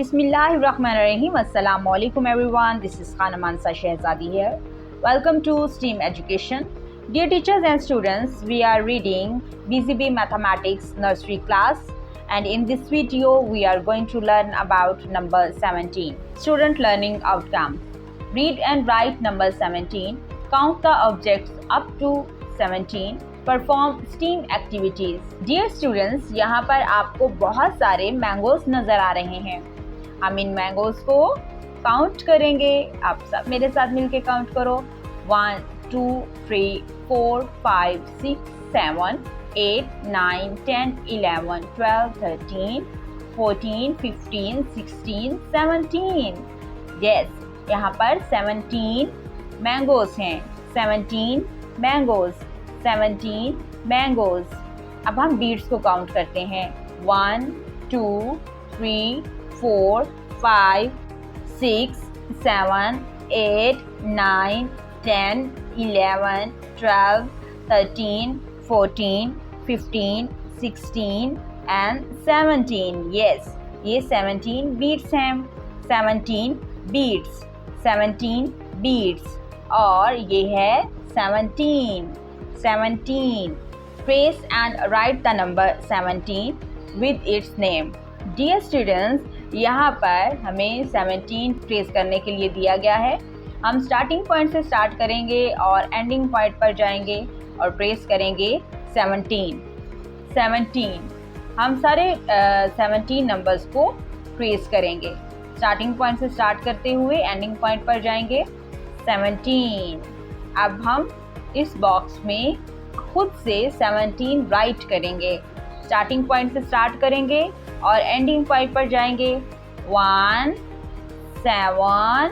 Bismillahirrahmanirrahim. Assalamu alaikum everyone. This is Khanam Mansa Shehzadi here. Welcome to STEAM Education. Dear teachers and students, we are reading BCB Mathematics Nursery class, and in this video we are going to learn about number 17. Student learning outcome. Read and write number 17. Count the objects up to 17. Perform STEAM activities. Dear students, यहाँ पर आपको बहुत सारे mangoes नज़र आ रहे हैं। हम इन mangoes को काउंट करेंगे। आप सब मेरे साथ मिलके काउंट करो। 1 2 3 4 5 6 7 8 9 10 11 12 13 14 15 16 17। यस, यहाँ पर 17 मैंगोज हैं। 17 मैंगोज, 17 मैंगोज। अब हम बीट्स को काउंट करते हैं। 1 2 3 4 5 6 7 8 9 10 11 12 13 14 15 16 एंड 17। यस, ये 17 बीट्स हैं। 17 बीट्स, 17 बीट्स। और ये है 17। Trace and write the number 17 with its name. Dear students, यहाँ पर हमें 17 ट्रेस करने के लिए दिया गया है। हम स्टार्टिंग पॉइंट से स्टार्ट करेंगे और एंडिंग पॉइंट पर जाएंगे और ट्रेस करेंगे 17। हम सारे 17 नंबर्स को ट्रेस करेंगे। स्टार्टिंग पॉइंट से स्टार्ट करते हुए एंडिंग पॉइंट पर जाएंगे 17। अब हम इस बॉक्स में खुद से 17 राइट करेंगे। स्टार्टिंग पॉइंट से स्टार्ट करेंगे और एंडिंग पॉइंट पर जाएंगे। 1 7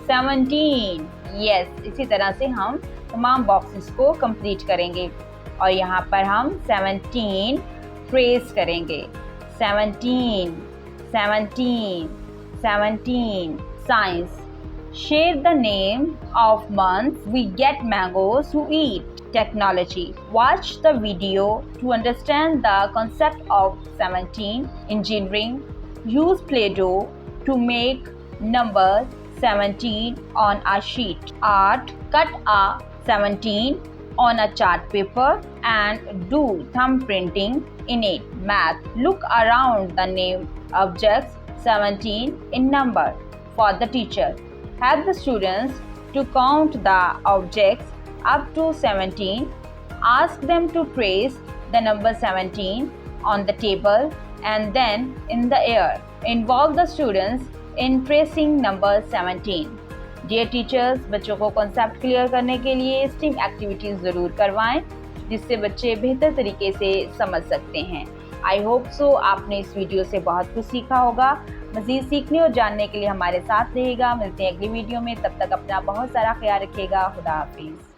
17। यस, इसी तरह से हम तमाम बॉक्सेस को कंप्लीट करेंगे और यहाँ पर हम 17 ट्रेस करेंगे। 17 science. Share the name of months we get mangoes to eat. Technology. Watch the video to understand the concept of 17. Engineering. Use playdough to make number 17 on a sheet. Art. Cut a 17 on a chart paper and do thumb printing in it. Math. Look around the name objects 17 in number for the teacher. Help the students to count the objects up to 17. Ask them to trace the number 17 on the table and then in the air. Involve the students in tracing number 17. Dear teachers, बच्चों को concept clear करने के लिए steam activities ज़रूर करवाएं, जिससे बच्चे बेहतर तरीके से समझ सकते हैं। आई होप सो आपने इस वीडियो से बहुत कुछ सीखा होगा। मज़ीद सीखने और जानने के लिए हमारे साथ रहेगा। मिलते हैं अगली वीडियो में, तब तक अपना बहुत सारा ख्याल रखिएगा। खुदा हाफिज़।